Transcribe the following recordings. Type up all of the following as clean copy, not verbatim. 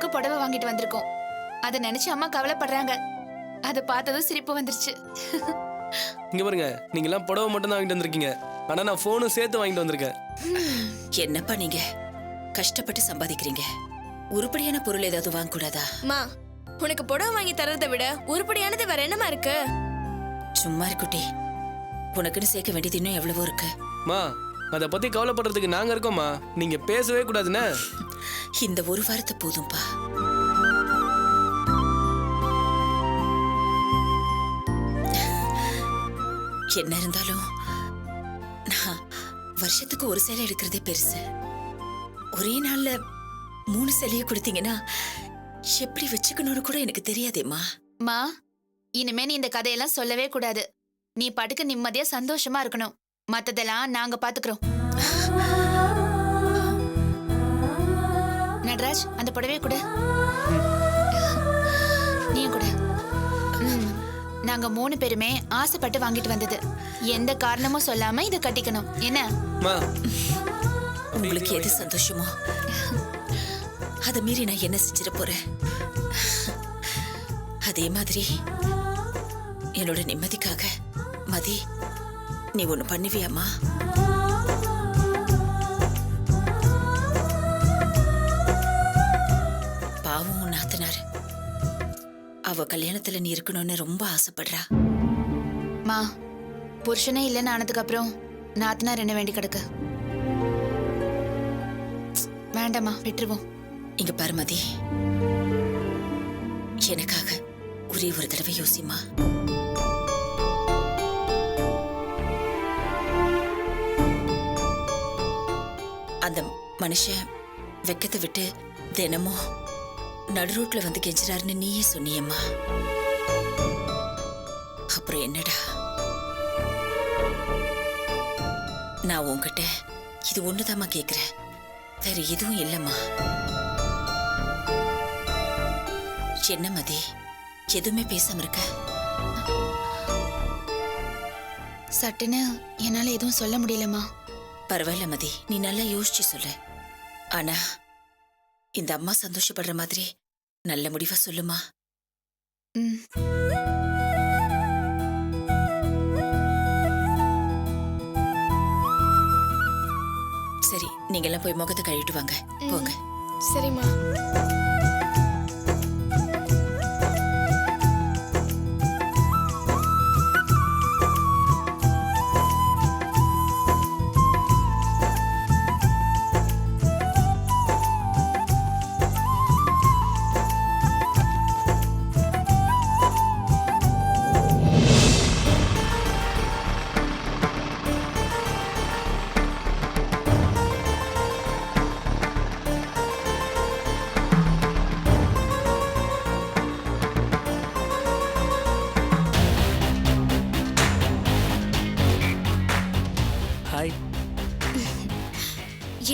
அம்மாவுக்கு புடவை வாங்கிட்டு வந்திருக்கோம். அதை நினைச்சு அம்மா கவலைப்படுறாங்க. அதை பார்த்ததும் சிரிப்பு வந்துருச்சு. இங்க பாருங்க, நீங்க எல்லாம் புடவை மட்டும் தான் வாங்கிட்டு வந்திருக்கீங்க. ஆனா நான் போனும் சேர்த்து வாங்கிட்டு வந்திருக்கேன். என்னப்பா நீங்க கஷ்டப்பட்டு சம்பாதிக்கிறீங்க, உருப்படியான பொருள் ஏதாவது வாங்க கூடாதா? மா, உனக்கு புடவை வாங்கி தரதை விட உருப்படியானது வேற என்னமா இருக்கு? சும்மா இருக்குட்டி, உனக்குன்னு சேர்க்க வேண்டியது இன்னும் எவ்வளவோ இருக்கு. மா, அதை பத்தி கவலைப்படுறதுக்கு நாங்க இருக்கோம்மா. நீங்க பேசவே கூடாதுன்னு. இந்த ஒரு வாரத்தை போதும்பா. என்ன இருந்தாலும் நான் வருஷத்துக்கு ஒரு சேலை எடுக்கிறதே பெருசு. ஒரே நாள்ல 3 சேலையை கொடுத்தீங்கன்னா எப்படி வச்சுக்கணும்னு கூட எனக்கு தெரியாதேம்மா. மா, இனிமே நீ இந்த கதையெல்லாம் சொல்லவே கூடாது. நீ பாட்டுக்கு நிம்மதியா சந்தோஷமா இருக்கணும். மத்ததெல்லாம் நாங்க பாத்துக்கிறோம். நடராஜ், அந்த புடவைய கொடு. நீ கொடு. நாங்க 3 பேருமே ஆசைப்பட்டு வாங்கிட்டு வந்தது. எந்த காரணமும் சொல்லாம இதை கட்டிக்கணும். என்ன உங்களுக்கு எது சந்தோஷமோ அதை மீறி நான் என்ன செஞ்சிட போறேன். அதே மாதிரி என்னோட நிம்மதிக்காக மதி, நீ ஒண்ணு பண்ணுவியாமா? பாவம் உன் நாத்தனார், அவ கல்யாணத்துல நீ இருக்கணும்னு ரொம்ப ஆசைப்படுறா. மா, புருஷனே இல்லைன்னு ஆனதுக்கு அப்புறம் நாத்தனார் என்ன வேண்டி கிடக்கு? வேண்டாமா, விட்டுருவோம். இங்க பாரு மதி, எனக்காக ஒரே ஒரு தடவை யோசிமா. அந்த மனுஷன் வெக்கத்தை விட்டு தினமும் நடு ரோட்ல வந்து கெஞ்சுறாருன்னு நீயே சொன்னியம்மா. அப்புறம் என்னடா, நான் உன்கிட்ட இது ஒண்ணுதாம்மா கேக்குறேன், வேற எதுவும் இல்லம்மா. என்ன மதி, எதுவுமே பேசாம இருக்க? சட்டுன்னு என்னால எதுவும் சொல்ல முடியலம்மா. பரவாயில்ல மதி, நீ நல்லா யோசிச்சு சொல்லு. ஆனா இந்த அம்மா சந்தோஷப்படுற மாதிரி நல்ல முடிவா சொல்லுமா. சரி, நீங்க எல்லாம் போய் முகத்தை கழுவிட்டு வாங்க, போங்க. சரிம்மா.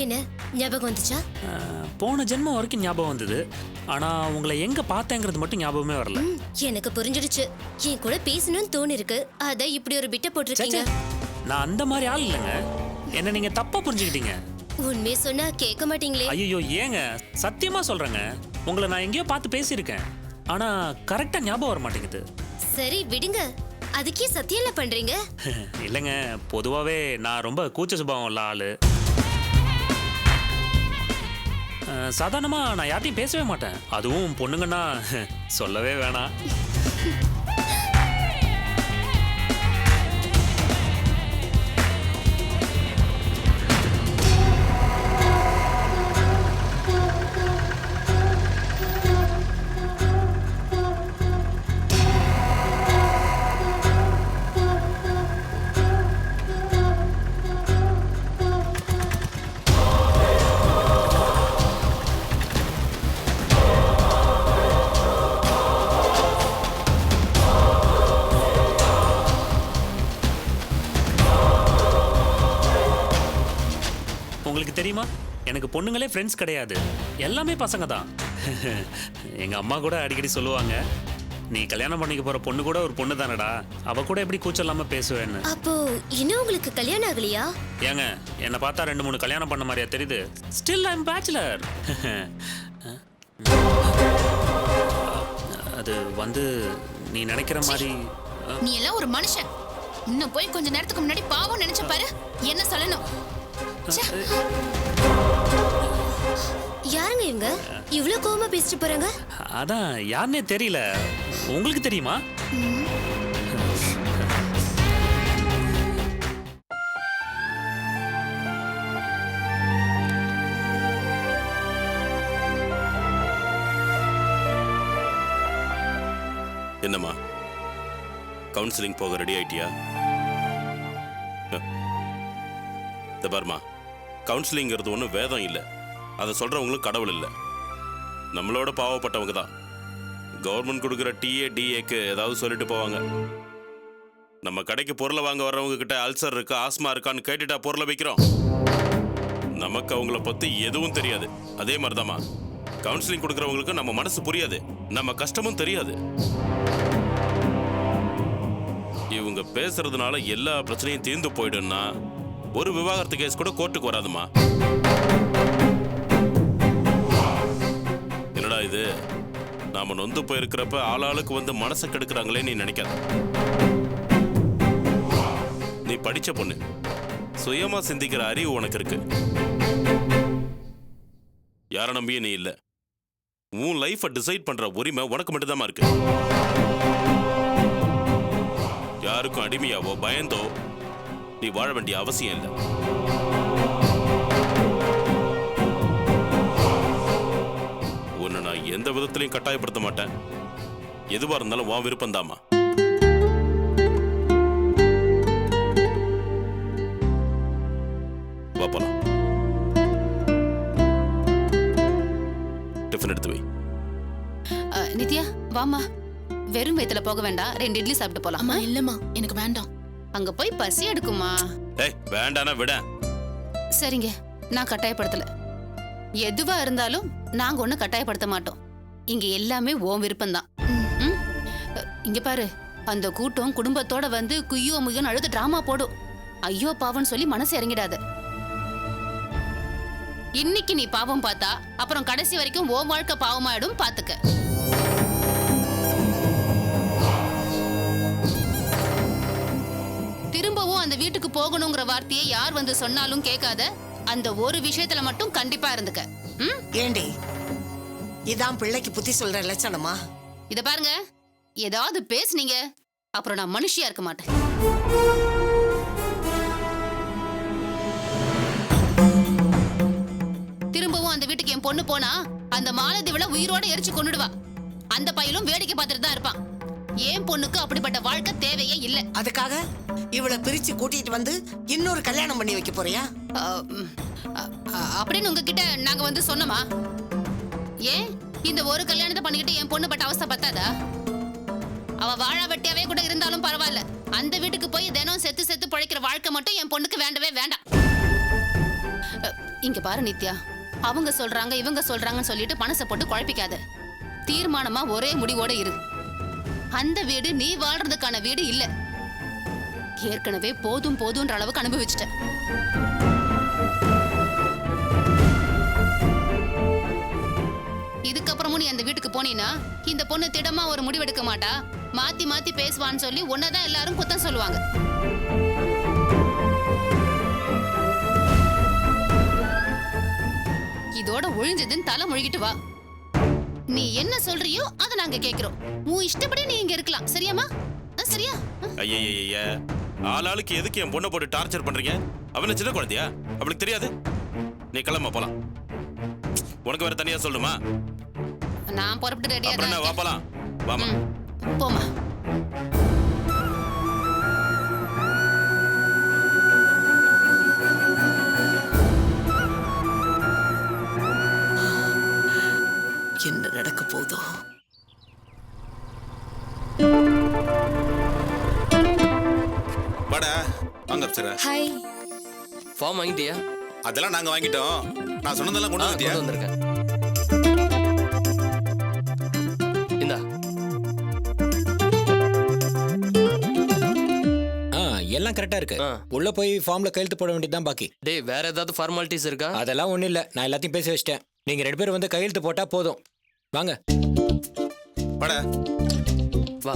என்ன ஞாபகம் வந்துச்சா? போன ஜென்மம் வரைக்கும் ஞாபகம் வந்தது. ஆனா உங்களை எங்க பார்த்தேங்கிறது மட்டும் ஞாபகமே வரல. எனக்கு புரிஞ்சிடுச்சு. என் கூட பேசணும்னு தோணு இருக்கு, அத இப்படி ஒரு பிட்ட போட்டிருக்கீங்க. நான் அந்த மாதிரி ஆள் இல்லைங்க. என்ன நீங்க தப்பா புரிஞ்சுக்கிட்டீங்க. உண்மையை சொன்னா கேட்க மாட்டீங்களே. ஐயோ ஏங்க, சத்தியமா சொல்றேங்க, உங்களை நான் எங்கேயோ பார்த்து பேசியிருக்கேன். ஆனா கரெக்டா ஞாபகம் வர மாட்டேங்குது. சரி விடுங்க, அதுக்கே சத்தியம்ல பண்றீங்க. இல்லைங்க, பொதுவாவே நான் ரொம்ப கூச்ச சுபாவம் உள்ள ஆளு. சாதாரணமா நான் யார்ட்டையும் பேசவே மாட்டேன். அதுவும் பொண்ணுங்கன்னா சொல்லவே வேணாம். உங்களுக்கு தெரியுமா, எனக்கு பொண்ணுங்களே ஃப்ரெண்ட்ஸ் கிடையாது, எல்லாமே பசங்க தான். எங்க அம்மா கூட அடிக்கடி சொல்லுவாங்க, நீ கல்யாணம் பண்ணிக்க போற பொண்ணு கூட ஒரு பொண்ணு தானடா, அவ கூட எப்படி கூச்சம் இல்லாம பேசுவேன்னு. அப்போ இன்னும் உங்களுக்கு கல்யாணம் ஆகலையா? ஏங்க, என்னை பார்த்தா 2-3 கல்யாணம் பண்ண மாதிரியா தெரியுது? Still I am bachelor. அது வந்து நீ நினைக்கிற மாதிரி நீ எல்லாம் ஒரு மனுஷன். இன்னும் போய் கொஞ்ச நேரத்துக்கு முன்னாடி பாவம் நினைச்ச பாரு, என்ன சொல்லணும். ச்சே. யாருங்க இவங்க இவ்ளோ கோவமா பேசிட்டு போறாங்க? அதான் யாருன்னே தெரியல. உங்களுக்கு தெரியுமா? என்னம்மா, கவுன்சிலிங் போக ரெடி ஆயிட்டியா? இந்த பாருமா, கவுன்சிலிங்கிறது ஒன்றும் வேதம் இல்லை. அதை சொல்றவங்களும் கடவுள் இல்லை. நம்மளோட பாவப்பட்டவங்க தான் கவர்மெண்ட் கொடுக்குற டிஏக்கு ஏதாவது சொல்லிட்டு போவாங்க. நம்ம கடைக்கு பொருளை வாங்க வர்றவங்க கிட்ட அல்சர் இருக்கா, ஆஸ்மா இருக்கான்னு கேட்டுட்டா பொருளை வைக்கிறோம். நமக்கு அவங்கள பத்தி எதுவும் தெரியாது. அதே மாதிரிதாம்மா, கவுன்சிலிங் கொடுக்குறவங்களுக்கு நம்ம மனசு புரியாது, நம்ம கஷ்டமும் தெரியாது. இவங்க பேசுறதுனால எல்லா பிரச்சனையும் தீர்ந்து போயிடும்னா ஒரு விவாகரத்து கேஸ் கூட கோர்ட்டுக்கு வராதுமா. என்னடா இது, நாம நொந்து போயிருக்கிறப்ப ஆளாளுக்கு வந்து மனசை கெடுக்கிறாங்களே நீ நினைக்காத. நீ படிச்ச பொண்ணு, சுயமா சிந்திக்கிற அறிவு உனக்கு இருக்கு. யார நம்பியே நீ இல்ல. உன் லைஃபை டிசைட் பண்ற உரிமை உனக்கு மட்டும்தான் இருக்கு. யாருக்கும் அடிமையாவோ பயந்தோ நீ வாழ வேண்டிய அவசியம் இல்லை. உன்னை நான் எந்த விதத்திலையும் கட்டாயப்படுத்த மாட்டேன். எதுவா இருந்தாலும் உன் விருப்பம்தாம்மா. வா போலாம். டிஃபன் எடுத்து வை. நித்யா வாமா, வெறும் வயித்துல போக வேண்டாம், 2 இட்லி சாப்பிட்டு போலாம். அம்மா இல்லம்மா, எனக்கு வேண்டாம். அங்க போய் பசி எடுக்குமா? ஏய் வேண்டானா விட. சரிங்க, நான் கட்டாயப்படுத்தல. எதுவா இருந்தாலும் நாங்க ஒண்ணு கட்டாயப்படுத்த மாட்டோம். இங்க எல்லாமே உன் விருப்பம்தான். இங்க பாரு, அந்த கூட்டம் குடும்பத்தோட வந்து குய்யோ முய்யோன்னு அழுது டிராமா போடும். ஐயோ பாவம்னு சொல்லி மனசு இறங்கிடாது. இன்னைக்கு நீ பாவம் பார்த்தா அப்புறம் கடைசி வரைக்கும் உன் வாழ்க்கை பாவமாயிடும், பாத்துக்க. திரும்பவும் அந்த வீட்டுக்கு போகணுங்கிற வார்த்தையை யார் வந்து சொன்னாலும் கேட்காத. அந்த ஒரு விஷயத்துல மட்டும் கண்டிப்பா இருந்துக்க. ஏண்டி, இதான் பிள்ளைக்கு புத்தி சொல்ற லட்சணமா? இத பாருங்க, ஏதாவது பேசுனீங்க அப்புறம் நான் மனுஷியா இருக்க மாட்டேன். திரும்பவும் அந்த வீட்டுக்கு என் பொண்ணு போனா அந்த மாலதீவளை உயிரோட எரிச்சு கொன்னுடுவா. அந்த பையலும் வேடிக்கை பார்த்துட்டு தான் இருப்பான். என் பொண்ணுக்கு அப்படிப்பட்ட வாழ்க்கை தேவையே இல்ல. அதுக்காக இவளை பிரிச்சு கூட்டிட்டு வந்து இன்னொரு கல்யாணம் பண்ணி வைக்க போறியா? அப்படின்னு உங்ககிட்ட நாங்க வந்து சொன்னோமா? ஏன் இந்த ஒரு கல்யாணத்தை பண்ணிக்கிட்டு என் பொண்ணு பட்ட அவஸ்தை பத்தாதா? அவ வாழா வெட்டியாவே கூட இருந்தாலும் பரவாயில்ல, அந்த வீட்டுக்கு போய் தினம் செத்து செத்து பழைக்கிற வாழ்க்கை மட்டும் என் பொண்ணுக்கு வேண்டவே வேண்டாம். இங்க பாரு நித்யா, அவங்க சொல்றாங்க இவங்க சொல்றாங்கன்னு சொல்லிட்டு மனசை போட்டு குழப்பிக்காத. தீர்மானமா ஒரே முடிவோட இரு. அந்த வீடு நீ வாழ்றதுக்கான வீடு இல்ல. ஏற்கனவே போதும் போதும்ன்ற அளவுக்கு அனுபவிச்சிட்ட. இதுக்கப்புறமும் நீ அந்த வீட்டுக்கு போனீன்னா இந்த பொண்ணு திடமா ஒரு முடிவெடுக்க மாட்டா, மாத்தி மாத்தி பேசுவான்னு சொல்லி உன்னதான் எல்லாரும் குத்தம் சொல்லுவாங்க. இதோட ஒழிஞ்சதுன்னு தலை முழுகிட்டு வா. நீ என்ன சொல்றியோ அதை நாங்க கேக்குறோம். உன் இஷ்டப்படி நீ இங்க இருக்கலாம், சரியாமா? சரியா? ஐயா, ஆளாளுக்கு எதுக்கு என் பொண்ணை போட்டு டார்ச்சர் பண்றீங்க? அவன சின்ன குழந்தையா? அவளுக்கு தெரியாது. நீ கிளம்ப போலாம். உனக்கு வேற தனியா சொல்லுமா? நான் புறப்பட்டு ரெடியா அப்புறம் என்ன, வா போலாம். வாமா. போமா. என்ன நடக்க போதோ? வாடா, வாங்க அப்சரா. ஹாய். ஃபார்ம் வாங்கிட்டியா? அதெல்லாம் நாங்க வாங்கிட்டோம். நான் சொன்னதெல்லாம் கொண்டு வந்துட்டியா? கொண்டு வந்திருக்கேன். இந்தா. எல்லாம் கரெக்டா இருக்கு. உள்ள போய் ஃபார்ம்ல கையெழுத்து போட வேண்டியதுதான் பாக்கி. டேய், வேற ஏதாவது ஃபார்மாலிட்டிஸ் இருக்கா? அதெல்லாம் ஒண்ணும் இல்ல, நான் எல்லாத்தையும் பேசி வச்சிட்டேன். நீங்க 2 பேரும் வந்து கையெழுத்து போட்டா போதும். வாங்க. வாடா. வா.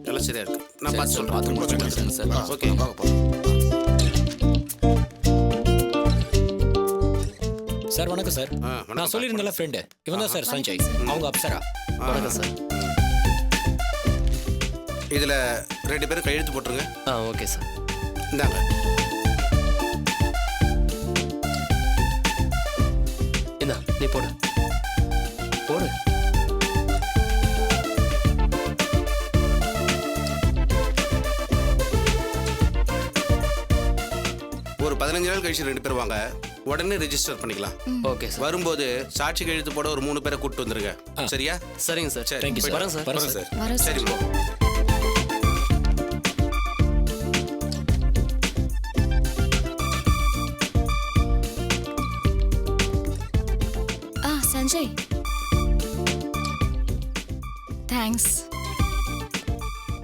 எல்லாம் சரியா இருக்கு. நான் பார்த்து சொல்றேன் சார். ஓகே. சார் வணக்கம் சார். நான் சொல்லியிருந்தேன்ல ஃப்ரெண்டு இவன் தான் சார் சஞ்சய். அவங்க அப்சரா. வணக்கம் சார். இதுல 2 பேரும் கையெழுத்து போட்டுருங்க. Okay sir. இந்தாங்க. இந்தா நீ போடு போடு. ஒரு 15 நாள் கழிச்சு 2 பேர் வாங்க, உடனே ரெஜிஸ்டர் பண்ணிக்கலாம். Okay sir. வரும்போது சாட்சி கையெழுத்து போட ஒரு 3 பேரை கூப்பிட்டு வந்துருங்க. சரியா? சரிங்க சார். சரி. Thank you sir. வரேன் சார். வரேன் சார். சரி ப்ரோ. சஞ்சய், தேங்க்ஸ்.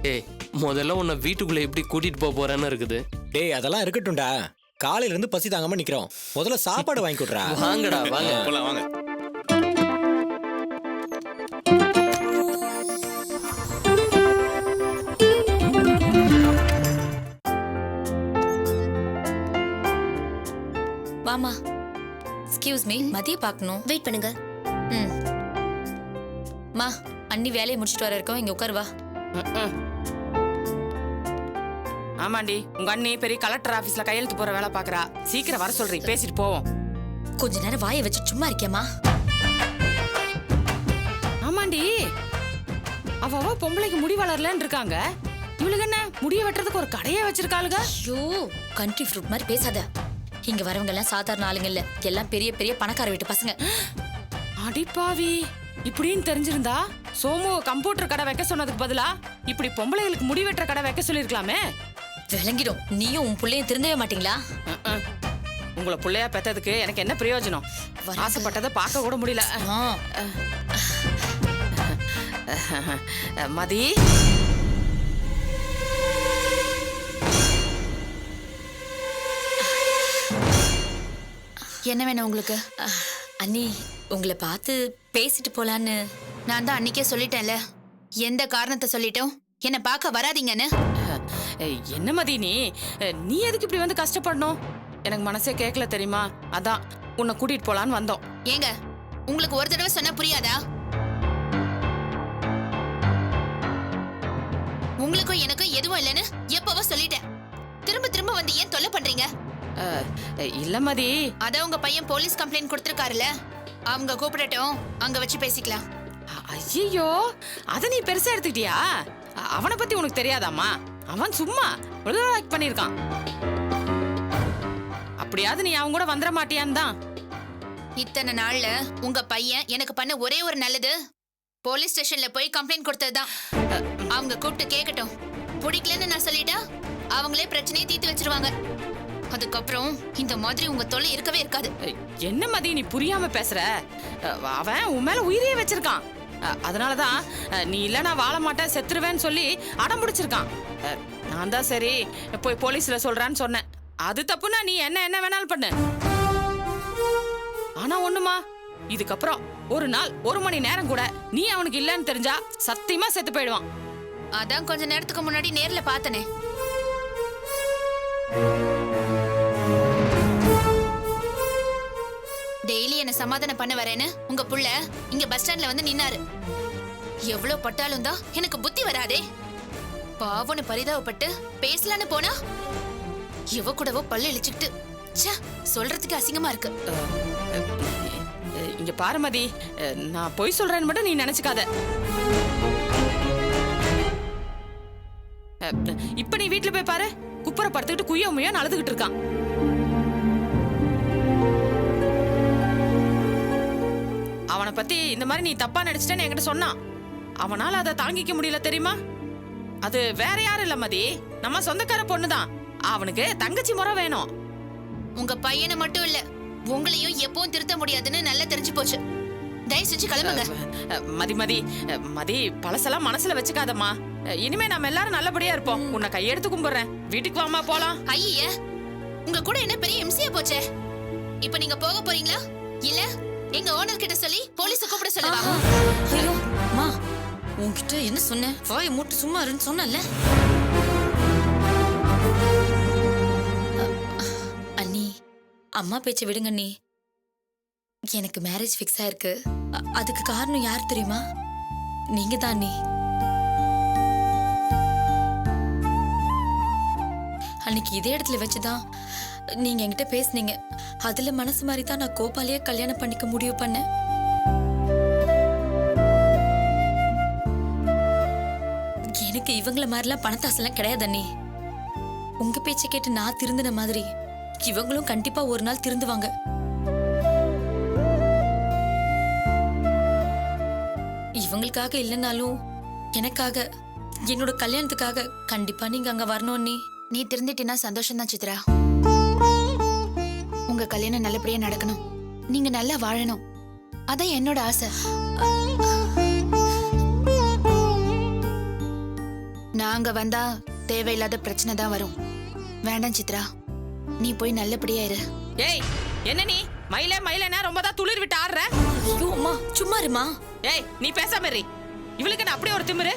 ஏய், முதல்ல உன்னை வீட்டுக்குள்ள எப்படி கூட்டிட்டு போக போறேன்னு இருக்குது. டேய் அதெல்லாம் இருக்கட்டும்டா. காலையில இருந்து பசி தாங்காம நிக்கிறோம். முதல்ல சாப்பாடு வாங்கி கொடுறா. வாங்கடா வாங்க. போலாம் வாங்க. வாமா. எக்ஸ்கியூஸ் மீ, மதிய பார்க்கணும். வெயிட் பண்ணுங்க. மா, அண்ணி வேலையை முடிச்சிட்டு வர இருக்கோம், இங்க உட்காரு வா. ஆமாண்டி, உங்க அண்ணி பெரிய கலெக்டர் ஆபீஸ்ல கையெழுத்து போற வேலை பாக்குறா. சீக்கிரம் வர சொல்றீ, பேசிட்டு போவோம். கொஞ்ச நேரம் வாயை வச்சு சும்மா இருக்கேம்மா. ஆமாண்டி, அவ பொம்பளைக்கு முடி வளரலன்னு இருக்காங்க. இவளுக்கு என்ன முடிய வெட்டுறதுக்கு ஒரு கடையே வச்சிருக்காளுங்க. ஐயோ, கண்ட்ரி ஃப்ரூட் மாதிரி பேசாத. இங்க வரவங்க எல்லாம் சாதாரண ஆளுங்க இல்ல, எல்லாம் பெரிய பெரிய பணக்கார வீட்டு பசங்க. அடிப்பாவி, இப்படின்னு தெரிஞ்சிருந்தா சோமு கம்ப்யூட்டர் கடை வைக்க சொன்னதுக்கு பதிலா இப்படி பொம்பளைகளுக்கு முடி வெட்டுற கடை வைக்க சொல்லிருக்கலாமே. விளங்கிடும். நீயும் உன் பிள்ளையும் திருந்தவே மாட்டீங்களா? உங்களை பிள்ளையா பெத்ததுக்கு எனக்கு என்ன பிரயோஜனம்? ஆசைப்பட்டதை பார்க்க கூட முடியல. மதி, என்ன வேணும் உங்களுக்கு? அண்ணி, உங்களை பார்த்து பேசிட்டு போலான்னு. நான் தான் அன்னைக்கே சொல்லிட்டேன்ல, எந்த காரணத்தை சொல்லிட்டோம் என்ன பார்க்க வராதீங்கன்னு. என்ன மதி நீ எதுக்கு இப்படி வந்து கஷ்டப்படணும்? எனக்கு மனசே கேட்கல தெரியுமா? அதான் உன்னை கூட்டிட்டு போலான்னு வந்தோம். ஏங்க, உங்களுக்கு ஒரு தடவை சொன்னா புரியாதா? உங்களுக்கும் எனக்கும் எதுவும் இல்லைன்னு எப்பவோ சொல்லிட்டேன். திரும்ப திரும்ப வந்து ஏன் தொல்லை பண்றீங்க? இல்ல மதி, அத உங்க பையன் போலீஸ் கம்ப்ளைண்ட் கொடுத்திருக்காருல, அவங்க கூப்பிடட்டும், அங்க வச்சு பேசிக்கலாம். ஐயோ, அத நீ பெருசா எடுத்துக்கிட்டியா? அவனை பத்தி உனக்கு தெரியாதாமா? அவன் சும்மா ஆக்ட் பண்ணிருக்கான். அப்படியாவது நீ அவங்க கூட வந்துட மாட்டியான்னு தான். இத்தனை நாள்ல உங்க பையன் எனக்கு பண்ண ஒரே ஒரு நல்லது போலீஸ் ஸ்டேஷன்ல போய் கம்ப்ளைண்ட் கொடுத்ததுதான். அவங்க கூப்பிட்டு கேட்கட்டும். பிடிக்கலன்னு நான் சொல்லிட்டா அவங்களே பிரச்சனையை தீர்த்து வச்சிருவாங்க. அதுக்கப்புறம் இந்த மாதிரி உங்க தொல்லை இருக்கவே இருக்காது. என்ன மதி நீ புரியாம பேசுற? அவன் உன் மேல உயிரையே வச்சிருக்கான். அதனாலதான் நீ இல்ல நான் வாழ மாட்டேன் செத்துருவேன்னு சொல்லி அடம் பிடிச்சிருக்கான். நான் தான் சரி போய் போலீஸ்ல சொல்றான்னு சொன்னேன். அது தப்புனா நீ என்ன வேணாலும் பண்ணு. ஆனா ஒண்ணுமா, இதுக்கப்புறம் ஒரு நாள் 1 மணி நேரம் கூட நீ அவனுக்கு இல்லன்னு தெரிஞ்சா சத்தியமா செத்து போயிடுவான். அதான் கொஞ்ச நேரத்துக்கு முன்னாடி நேர்ல பார்த்தனே. டெய்லி என்ன சமாதானம் பண்ண வரேன்னு உங்க புள்ள இங்க பஸ் ஸ்டாண்ட்ல வந்து நின்னாரு. எவ்வளவு பட்டாலும் தான் எனக்கு புத்தி வராதே. பாவன்னு பரிதாபப்பட்டு பேசலான்னு போனா இவ கூடவோ பல்லு இழிச்சுக்கிட்டு சொல்றதுக்கு அசிங்கமா இருக்கு. இங்க பாருமதி, நான் பொய் சொல்றேன்னு மட்டும் நீ நினைச்சுக்காத. இப்ப நீ வீட்டுல போய் பாரு, குப்புற படுத்துக்கிட்டு குய்யோ முய்யோ அழுதுகிட்டு இருக்கான். அவனை பத்தி இந்த மாதிரி நீ தப்பா நடிச்சிட்டேன்னு என்கிட்ட சொன்னான். அவனால அதை தாங்கிக்க முடியல தெரியுமா? அது வேற யாரும் இல்ல மதி, நம்ம சொந்தக்கார பொண்ணுதான். அவனுக்கு தங்கச்சி முறை வேணும். உங்க பையனை மட்டும் இல்ல, உங்களையும் எப்பவும் திருத்த முடியாதுன்னு நல்லா தெரிஞ்சு போச்சு. தயவு செஞ்சு கிளம்புங்க. மதி பழசெல்லாம் மனசுல வச்சுக்காதம்மா. இனிமே நம்ம எல்லாரும் நல்லபடியா இருப்போம். உன்னை கையெடுத்து கும்பிடுறேன். வீட்டுக்கு வாமா போலாம். ஐயே, உங்க கூட என்ன பெரிய இம்சையா போச்சே. இப்ப நீங்க போக போறீங்களா இல்ல எங்க ஓனர் கிட்ட சொல்லி போலீஸ கூப்பிட சொல்லுவா. ஐயோ அம்மா, உன்கிட்ட என்ன சொன்னேன்? வாயை மூட்டு சும்மா இருன்னு சொன்னல. அண்ணி, அம்மா பேச்சை விடுங்க அண்ணி. எனக்கு மேரேஜ் ஃபிக்ஸ் ஆயிருக்கு. அதுக்கு காரணம் யார் தெரியுமா? நீங்க தான் அண்ணி. அன்னைக்கு இதே இடத்துல வச்சுதான் நீங்க என்கிட்ட பேசுனீங்க. அதுல மனசு மாதிரி தான் நான் கோபாலையே கல்யாணம் பண்ணிக்க முடிவு பண்ணேன். எனக்கு இவங்கள மாதிரிலாம் பணத்தாசெல்லாம் கிடையாது அண்ணி. உங்க பேச்சை கேட்டு நான் திருந்தின மாதிரி இவங்களும் கண்டிப்பா ஒரு நாள் திருந்துவாங்க. இவங்களுக்காக இல்லைனாலும் எனக்காக, என்னோட கல்யாணத்துக்காக கண்டிப்பா நீங்க அங்க வரணும் அண்ணி. நீ திருந்திட்டினா சந்தோஷம் தான் சித்ரா. உங்க கல்யாணம் நல்லபடியா நடக்கணும், நீங்க நல்லா வாழணும், அதான் என்னோட ஆசை. நாங்க வந்தா தேவையில்லாத பிரச்சனை தான் வரும். வேண்டாம் சித்ரா, நீ போய் நல்லபடியா இரு. ஏய், என்ன நீ மயில மயிலனா ரொம்ப தான் துளிர் விட்டு ஆடுற? ஐயோ அம்மா, சும்மா இருமா. ஏய், நீ பேசாம இரு. இவளுக்கு நான் அப்படியே ஒரு திமிரு.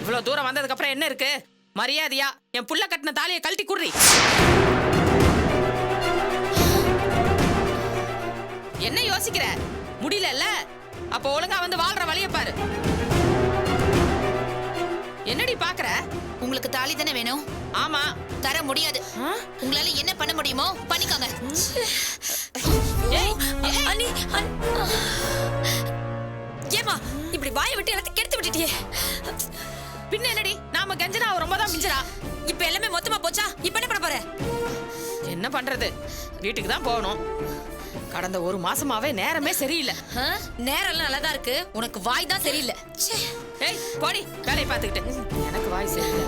இவ்வளவு தூரம் வந்ததுக்கு அப்புறம் என்ன இருக்கு? மரியாதையா என் புள்ள கட்டின தாலியை கழட்டி குடுறி. என்ன யோசிக்கிற? முடியல? அப்ப ஒழுங்கா வந்து வாழ்ற வழிய பாரு. என்னடி பாக்குற? உங்களுக்கு தாலி தானே வேணும்? ஆமா. தர முடியாது. உங்களால என்ன பண்ண முடியுமோ பண்ணிக்கோங்க. அண்ணி, ஏமா இப்படி வாயை விட்டு எல்லாத்தையும் கெடுத்து விட்டுட்டியே? பின்ன என்னடி, நாம கெஞ்சனா அவ ரொம்ப தான் மிஞ்சரா. இப்ப எல்லாமே மொத்தமா போச்சா? இப்ப என்ன பண்ண போற? என்ன பண்றது, வீட்டுக்கு தான் போகணும். கடந்த ஒரு மாசமாவே நேரமே சரியில்லை. நேரம் எல்லாம் நல்லாதான் இருக்கு, உனக்கு வாய் தான் சரியில்லை. ஏய், போடி வேலையை பார்த்துக்கிட்டு. எனக்கு வாய் சரியில்லை.